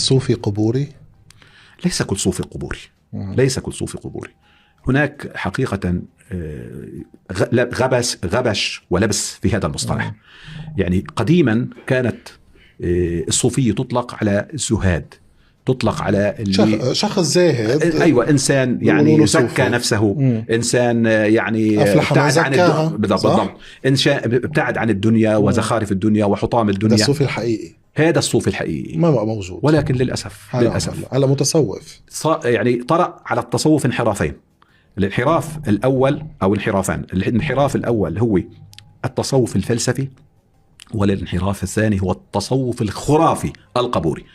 الصوفي قبوري؟ ليس كل صوفي قبوري، ليس كل صوفي قبوري. هناك حقيقة غبش ولبس في هذا المصطلح. يعني قديما كانت الصوفية تطلق على الزهاد، تطلق على شخص زاهد، أيوة، إنسان يعني زكى نفسه، إنسان يعني ابتعد عن بالضبط، إنسان ابتعد عن الدنيا وزخارف الدنيا وحطام الدنيا. هذا الصوفي الحقيقي، هذا الصوفي الحقيقي ما بقى موجود. ولكن للأسف على متصوف يعني طرأ على التصوف انحرافين. الانحراف الأول أو انحرافان. الانحراف الأول هو التصوف الفلسفي، والانحراف الثاني هو التصوف الخرافي القبوري.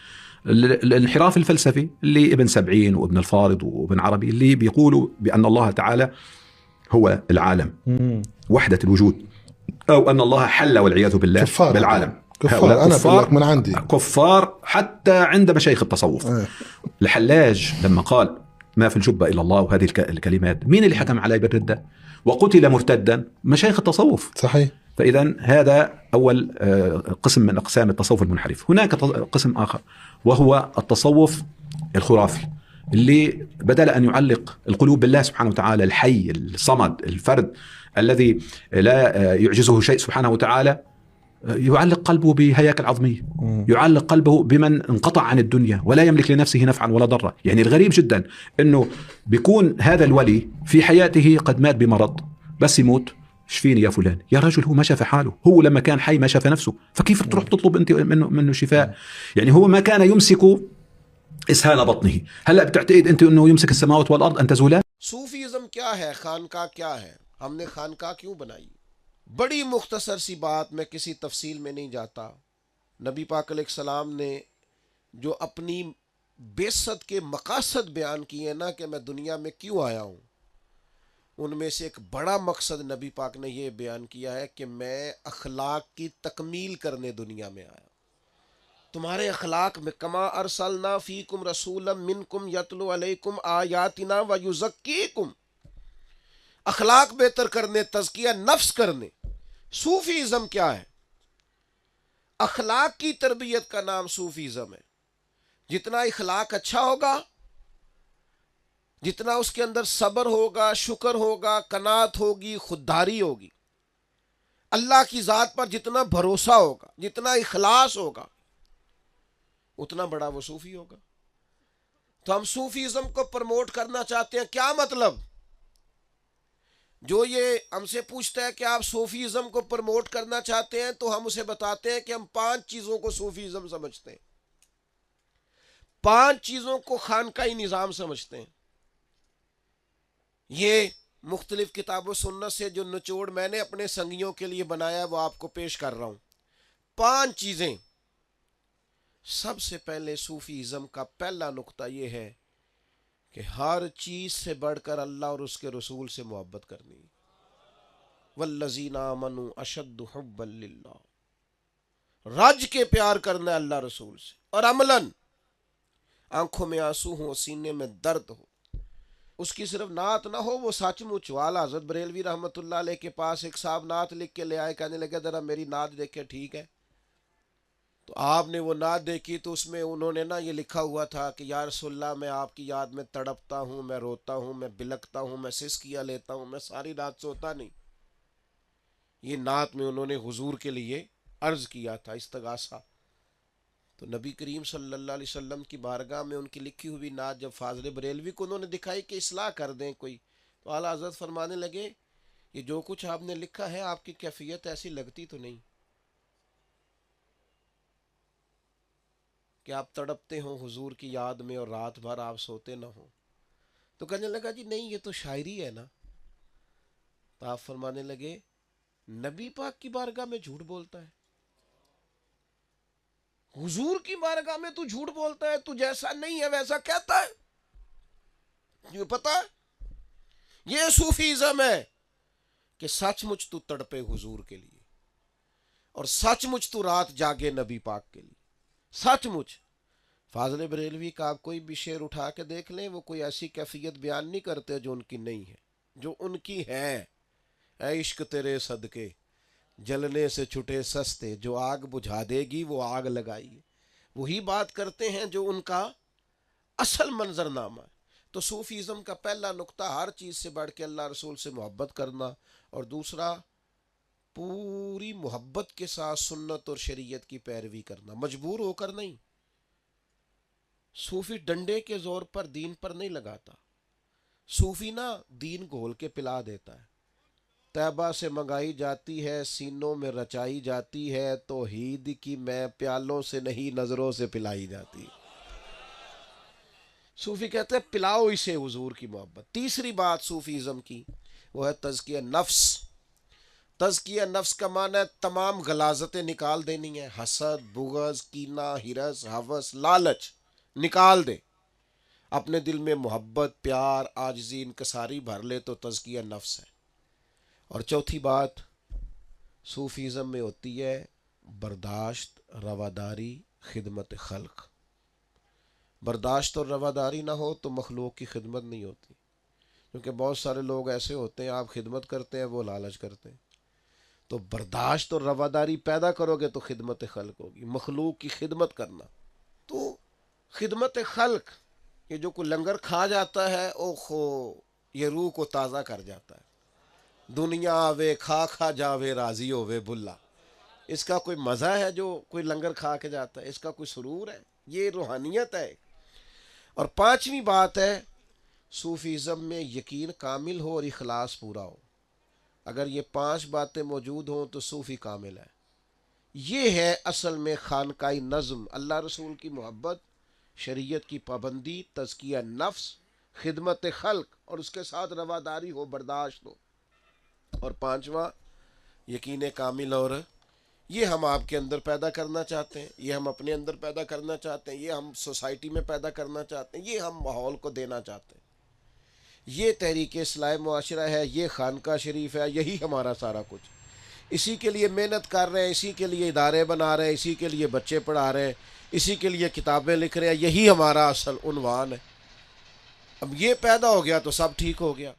الانحراف الفلسفي اللي ابن سبعين وابن الفارض وابن عربي اللي بيقولوا بأن الله تعالى هو العالم، وحدة الوجود، أو أن الله حل والعياذ بالله كفار بالعالم. كفار. أنا بقول لك من عندي كفار حتى عند مشايخ التصوف. الحلاج لما قال ما في الجبة إلا الله وهذه الكلمات، مين اللي حكم عليه بالردة وقتل مرتدا؟ مشايخ التصوف. صحيح. فإذا هذا أول قسم من أقسام التصوف المنحرف. هناك قسم آخر وهو التصوف الخرافي، اللي بدل أن يعلق القلوب بالله سبحانه وتعالى الحي الصمد الفرد الذي لا يعجزه شيء سبحانه وتعالى، يعلق قلبه بهياكل عظمية، يعلق قلبه بمن انقطع عن الدنيا ولا يملك لنفسه نفعا ولا ضرا. يعني الغريب جدا أنه بيكون هذا الولي في حياته قد مات بمرض، بس يموت شفيني يا فلان، يا رجل هو ما شاف حاله، هو لما كان حي ما شاف نفسه، فكيف تروح تطلب أنت منه شفاء؟ يعني هو ما كان يمسك إسهال بطنه، هلأ بتعتقد أنت أنه يمسك السماوات والأرض أن تزولا؟ صوفیزم کیا ہے، خانقاہ کیا ہے، ہم نے خانقاہ کیوں بنائی؟ بڑی مختصر سی بات، میں کسی تفصیل میں نہیں جاتا. نبی پاک علیہ السلام نے جو اپنی بعثت کے مقاصد بیان کیے نا کہ میں دنیا میں کیوں آیا ہوں، ان میں سے ایک بڑا مقصد نبی پاک نے یہ بیان کیا ہے کہ میں اخلاق کی تکمیل کرنے دنیا میں آیا. تمہارے اخلاق میں کما ارسلنا فیکم رسولا منکم یتلو علیکم آیاتنا ویزکیکم، اخلاق بہتر کرنے، تزکیہ نفس کرنے. صوفیزم کیا ہے؟ اخلاق کی تربیت کا نام صوفیزم ہے. جتنا اخلاق اچھا ہوگا، جتنا اس کے اندر صبر ہوگا، شکر ہوگا، قناعت ہوگی، خودداری ہوگی، اللہ کی ذات پر جتنا بھروسہ ہوگا، جتنا اخلاص ہوگا، اتنا بڑا وہ صوفی ہوگا. تو ہم صوفیزم کو پروموٹ کرنا چاہتے ہیں. کیا مطلب؟ جو یہ ہم سے پوچھتا ہے کہ آپ صوفیزم کو پروموٹ کرنا چاہتے ہیں، تو ہم اسے بتاتے ہیں کہ ہم 5 چیزوں کو صوفیزم سمجھتے ہیں، 5 چیزوں کو خانقاہی نظام سمجھتے ہیں. یہ مختلف کتاب و سنت سے جو نچوڑ میں نے اپنے سنگیوں کے لیے بنایا وہ آپ کو پیش کر رہا ہوں. 5 چیزیں. سب سے پہلے صوفیزم کا پہلا نقطہ یہ ہے کہ ہر چیز سے بڑھ کر اللہ اور اس کے رسول سے محبت کرنی. والذین آمنوا اشد حبا للہ، رج کے پیار کرنا ہے اللہ رسول سے. اور عملاً آنکھوں میں آنسو ہو، سینے میں درد ہو. اس کی صرف نعت نہ ہو، وہ سچ مچ ہو. اعلیٰ حضرت بریلوی رحمۃ اللہ علیہ کے پاس ایک صاحب نعت لکھ کے لے آئے، کہنے لگے ذرا میری نعت دیکھے. ٹھیک ہے. تو آپ نے وہ نعت دیکھی تو اس میں انہوں نے نا یہ لکھا ہوا تھا کہ یا رسول اللہ میں آپ کی یاد میں تڑپتا ہوں، میں روتا ہوں، میں بلکتا ہوں، میں سسکیاں لیتا ہوں، میں ساری رات سوتا نہیں. یہ نعت میں انہوں نے حضور کے لیے عرض کیا تھا، استغاثہ. تو نبی کریم صلی اللہ علیہ وسلم کی بارگاہ میں ان کی لکھی ہوئی نعت جب فاضل بریلوی کو انہوں نے دکھائی کہ اصلاح کر دیں کوئی، تو اعلیٰ حضرت فرمانے لگے یہ جو کچھ آپ نے لکھا ہے آپ کی کیفیت ایسی لگتی تو نہیں کہ آپ تڑپتے ہوں حضور کی یاد میں اور رات بھر آپ سوتے نہ ہوں. تو کہنے لگا جی نہیں یہ تو شاعری ہے نا. تو آپ فرمانے لگے نبی پاک کی بارگاہ میں جھوٹ بولتا ہے، حضور کی بارگاہ میں تو جھوٹ بولتا ہے، تو جیسا نہیں ہے ویسا کہتا ہے. یہ پتہ ہے یہ صوفیزم ہے کہ سچ مچ تو تڑپے حضور کے لیے اور سچ مچ تو رات جاگے نبی پاک کے لیے. سچ مچ. فاضل بریلوی کا آپ کوئی بھی شعر اٹھا کے دیکھ لیں، وہ کوئی ایسی کیفیت بیان نہیں کرتے جو ان کی نہیں ہے. جو ان کی ہے، اے عشق تیرے صدقے جلنے سے چھٹے سستے، جو آگ بجھا دے گی وہ آگ لگائی. وہی بات کرتے ہیں جو ان کا اصل منظر نامہ ہے. تو صوفیزم کا پہلا نقطہ ہر چیز سے بڑھ کے اللہ رسول سے محبت کرنا، اور دوسرا پوری محبت کے ساتھ سنت اور شریعت کی پیروی کرنا، مجبور ہو کر نہیں. صوفی ڈنڈے کے زور پر دین پر نہیں لگاتا. صوفی نا دین گھول کے پلا دیتا ہے. طیبہ سے منگائی جاتی ہے، سینوں میں رچائی جاتی ہے، توحید کی میں پیالوں سے نہیں نظروں سے پلائی جاتی. صوفی کہتے ہیں پلاؤ اسے حضور کی محبت. تیسری بات صوفیزم کی وہ ہے تزکیہ نفس. تزکیہ نفس کا معنی ہے تمام غلاظتیں نکال دینی ہے. حسد، بغض، کینہ، ہرس، ہوس، لالچ نکال دے. اپنے دل میں محبت، پیار، عاجزی، انکساری بھر لے تو تزکیہ نفس ہے. اور چوتھی بات صوفیزم میں ہوتی ہے برداشت، رواداری، خدمت خلق. برداشت اور رواداری نہ ہو تو مخلوق کی خدمت نہیں ہوتی. کیونکہ بہت سارے لوگ ایسے ہوتے ہیں آپ خدمت کرتے ہیں وہ لالچ کرتے ہیں. تو برداشت اور رواداری پیدا کرو گے تو خدمت خلق ہوگی، مخلوق کی خدمت کرنا. تو خدمت خلق، یہ جو کوئی لنگر کھا جاتا ہے اوہو یہ روح کو تازہ کر جاتا ہے. دنیا آوے کھا کھا جاوے راضی ہووے بلا. اس کا کوئی مزہ ہے جو کوئی لنگر کھا کے جاتا ہے؟ اس کا کوئی سرور ہے؟ یہ روحانیت ہے. اور پانچویں بات ہے صوفیزم میں یقین کامل ہو اور اخلاص پورا ہو. اگر یہ 5 باتیں موجود ہوں تو صوفی کامل ہے. یہ ہے اصل میں خانقائی نظم. اللہ رسول کی محبت، شریعت کی پابندی، تزکیہ نفس، خدمت خلق، اور اس کے ساتھ رواداری ہو، برداشت ہو. اور پانچواں یقین کامل. اور یہ ہم آپ کے اندر پیدا کرنا چاہتے ہیں، یہ ہم اپنے اندر پیدا کرنا چاہتے ہیں، یہ ہم سوسائٹی میں پیدا کرنا چاہتے ہیں، یہ ہم ماحول کو دینا چاہتے ہیں. یہ تحریک اصلاح معاشرہ ہے، یہ خانقاہ شریف ہے، یہی ہمارا سارا کچھ. اسی کے لیے محنت کر رہے ہیں، اسی کے لیے ادارے بنا رہے ہیں، اسی کے لیے بچے پڑھا رہے ہیں، اسی کے لیے کتابیں لکھ رہے ہیں. یہی ہمارا اصل عنوان ہے. اب یہ پیدا ہو گیا تو سب ٹھیک ہو گیا.